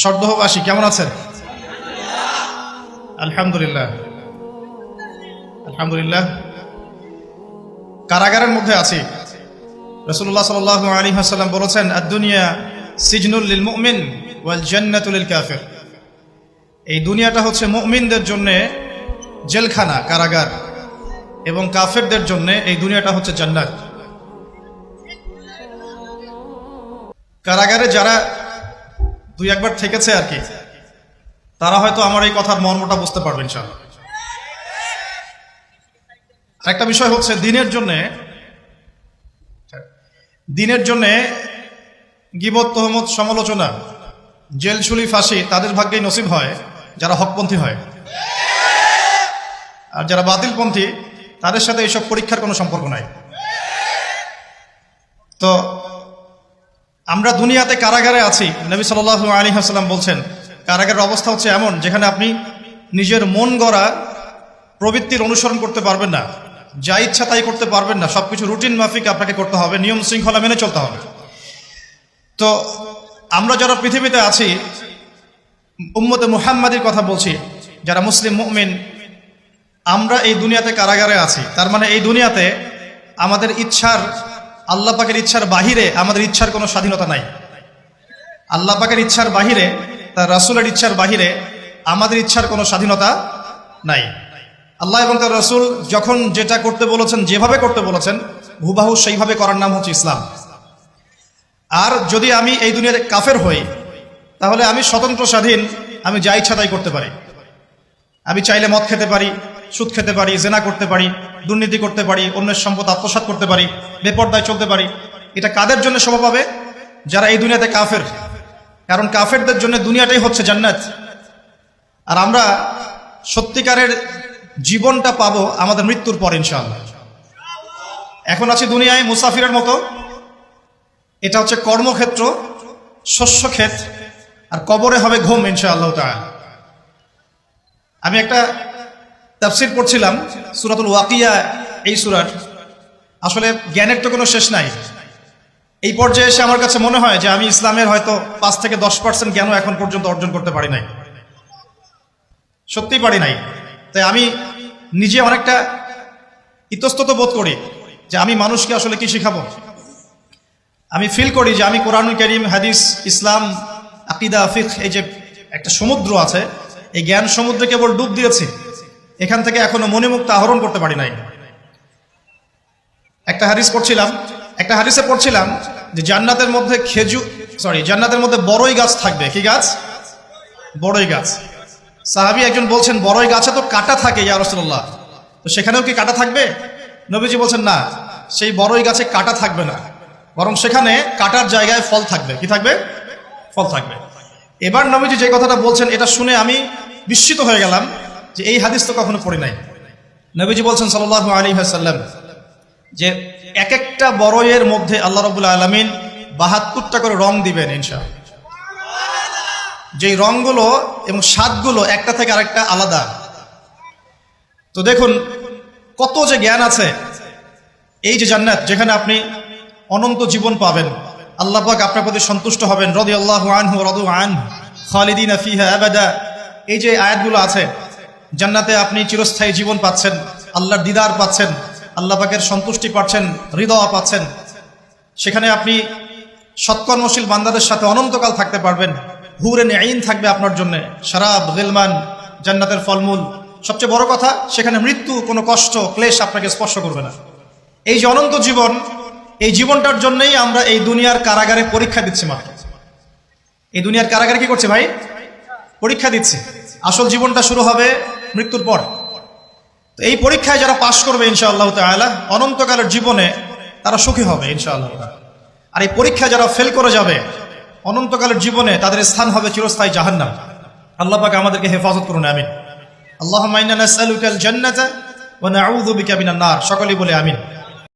সদ্যহবাসী কেমন আছেন? আলহামদুলিল্লাহ আলহামদুলিল্লাহ। কারাগারের মধ্যে আছি। রাসূলুল্লাহ সাল্লাল্লাহু আলাইহি ওয়াসাল্লাম বলেছেন, আদ-দুনিয়া সিজনুল লিল মুমিন ওয়াল জান্নাতু লিল কাফির। এই দুনিয়াটা হচ্ছে মুমিনদের জন্য জেলখানা, কারাগার, এবং কাফেরদের জন্য এই দুনিয়াটা হচ্ছে জান্নাত। কারাগারে যারা দুই একবার থেকেছে আর কি, তারা হয়তো আমার এই কথার মর্মটা বুঝতে পারবে ইনশাআল্লাহ। একটা বিষয় হচ্ছে দিনের জন্যে গীবত, তহমত, সমালোচনা, জেল, শুলি, ফাঁসি তাদের ভাগ্যেই নসিব হয় যারা হকপন্থী হয়। আর যারা বাতিলপন্থী তাদের সাথে এইসব পরীক্ষার কোনো সম্পর্ক নাই। তো আমরা দুনিয়াতে কারাগারে আছি। নবী সাল্লাল্লাহু আলাইহি ওয়াসাল্লাম বলছেন, কারাগারের অবস্থা হচ্ছে এমন যেখানে আপনি নিজের মন গড়া প্রবৃত্তির অনুসরণ করতে পারবেন না, যা ইচ্ছা তাই করতে পারবেন না, সবকিছু রুটিন মাফিক আপনাকে করতে হবে, নিয়ম শৃঙ্খলা মেনে চলতে হবে। তো আমরা যারা পৃথিবীতে আছি, উম্মতে মুহাম্মাদির কথা বলছি, যারা মুসলিম মুমিন, আমরা এই দুনিয়াতে কারাগারে আছি। তার মানে এই দুনিয়াতে আমাদের ইচ্ছার, আল্লাহ পাকের ইচ্ছার বাহিরে আমাদের ইচ্ছার কোনো স্বাধীনতা নাই। আল্লাহ পাকের ইচ্ছার বাহিরে, তার রাসূলের ইচ্ছার বাহিরে আমাদের ইচ্ছার কোনো স্বাধীনতা নাই। আল্লাহ এবং তার রাসূল যখন যেটা করতে বলেছেন, যেভাবে করতে বলেছেন, হুবাহু সেইভাবে করার নাম হচ্ছে ইসলাম। আর যদি আমি এই দুনিয়াতে কাফের হই, তাহলে আমি স্বতন্ত্র স্বাধীন, আমি যা ইচ্ছা তাই করতে পারি। আমি চাইলে মদ খেতে পারি, সুদ খেতে পারি, জেনা করতে পারি, দুর্নীতি করতে পারি, অন্যের সম্পদ আত্মসাৎ করতে পারি, বেপরদায় চলতে পারি। এটা কাদের জন্য শোভা পাবে? যারা এই দুনিয়াতে কাফের। কারণ কাফেরদের জন্য দুনিয়াটাই হচ্ছে জান্নাত। আর আমরা সত্যিকারের জীবনটা পাবো আমাদের মৃত্যুর পর ইনশাআল্লাহ। এখন আছি দুনিয়ায় মুসাফিরের মতো। এটা হচ্ছে কর্মক্ষেত্র, শস্যক্ষেত, আর কবরে হবে ঘুম ইনশাআল্লাহ তাআলা। আমি একটা তাফসীর পড়ছিলাম সূরাতুল ওয়াকিয়া, এই সূরার আসলে জ্ঞানের তো কোনো শেষ নাই। এই পর্যায়ে এসে আমার কাছে মনে হয় যে আমি ইসলামের হয়তো 5 থেকে 10% জ্ঞানও এখন পর্যন্ত অর্জন করতে পারি নাই, সত্যিই পারি নাই। তাই আমি নিজে অনেকটা ইতস্তত বোধ করি যে আমি মানুষকে আসলে কি শিখাবো। আমি ফিল করি যে আমি কোরআনুল কারীম, হাদিস, ইসলাম, আকীদা, ফিকহ, এই যে একটা সমুদ্র আছে, এই জ্ঞান সমুদ্রে কেবল ডুব দিয়েছি, এখান থেকে এখনো মণিমুক্তা আহরণ করতে পারি নাই। একটা হাদিসে পড়ছিলাম যে জান্নাতের মধ্যে বড়ই গাছ থাকবে। কি গাছ? বড়ই গাছ। সাহাবী একজন বলছেন, বড়ই গাছে তো কাঁটা থাকে ইয়া রাসূলুল্লাহ, তো সেখানেও কি কাঁটা থাকবে? নবীজি বলছেন, না, সেই বড়ই গাছে কাঁটা থাকবে না, বরং সেখানে কাঁটার জায়গায় ফল থাকবে। কি থাকবে? ফল থাকবে। এবার নবীজি যে কথাটা বলছেন, এটা শুনে আমি বিস্মিত হয়ে গেলাম যে এই হাদিস তো কখনো পড়ি নাই। নবীজি বলছেন সাল্লাল্লাহু আলাইহি ওয়াসাল্লাম যে এক একটা বড়ইয়ের মধ্যে আল্লাহ রাব্বুল আলামিন 72টা করে রং দিবেন ইনশাআল্লাহ। যেই রংগুলো এবং স্বাদগুলো একটা থেকে আরেকটা আলাদা। তো দেখুন কত যে জ্ঞান আছে। এই যে জান্নাত, যেখানে আপনি অনন্ত জীবন পাবেন, আল্লাহ পাক আপনার প্রতি সন্তুষ্ট হবেন, রাদিয়াল্লাহু আনহু ওয়া রাদু আনহু খালিদিনা ফিহা আবাদা, এই যে আয়াতগুলো আছে, জান্নাতে আপনি চিরস্থায়ী জীবন পাচ্ছেন, আল্লাহর দিদার পাচ্ছেন, আল্লাহ পাকের সন্তুষ্টি পাচ্ছেন, হৃদয় পাচ্ছেন। সেখানে আপনি সৎকর্মশীল বান্দাদের সাথে অনন্তকাল থাকতে পারবেন। হুরে আইন থাকবে আপনার জন্য, শরাব, গিলমান, জান্নাতের ফলমূল। সবচেয়ে বড় কথা, সেখানে মৃত্যু, কোনো কষ্ট, ক্লেশ আপনাকে স্পর্শ করবে না। এই যে অনন্ত জীবন, এই জীবনটার জন্যই আমরা এই দুনিয়ার কারাগারে পরীক্ষা দিচ্ছি। মাত্র এই দুনিয়ার কারাগারে কি করছে ভাই? পরীক্ষা দিচ্ছি। আসল জীবনটা শুরু হবে মৃত্যুর পর। তো এই পরীক্ষায় যারা পাশ করবে ইনশাআল্লাহ তাআলা, অনন্তকালের জীবনে তারা সুখী হবে ইনশাআল্লাহ। আর এই পরীক্ষায় যারা ফেল করে যাবে, অনন্তকালের জীবনে তাদের স্থান হবে চিরস্থায়ী জাহান্নাম। আল্লাহ পাক আমাদেরকে হেফাজত করুন, আমিন। আল্লাহুম্মা ইন্না নাসআলুকাল জান্নাতা ওয়া নাউযু বিকা মিনান নার। সকলেই বলে আমিন।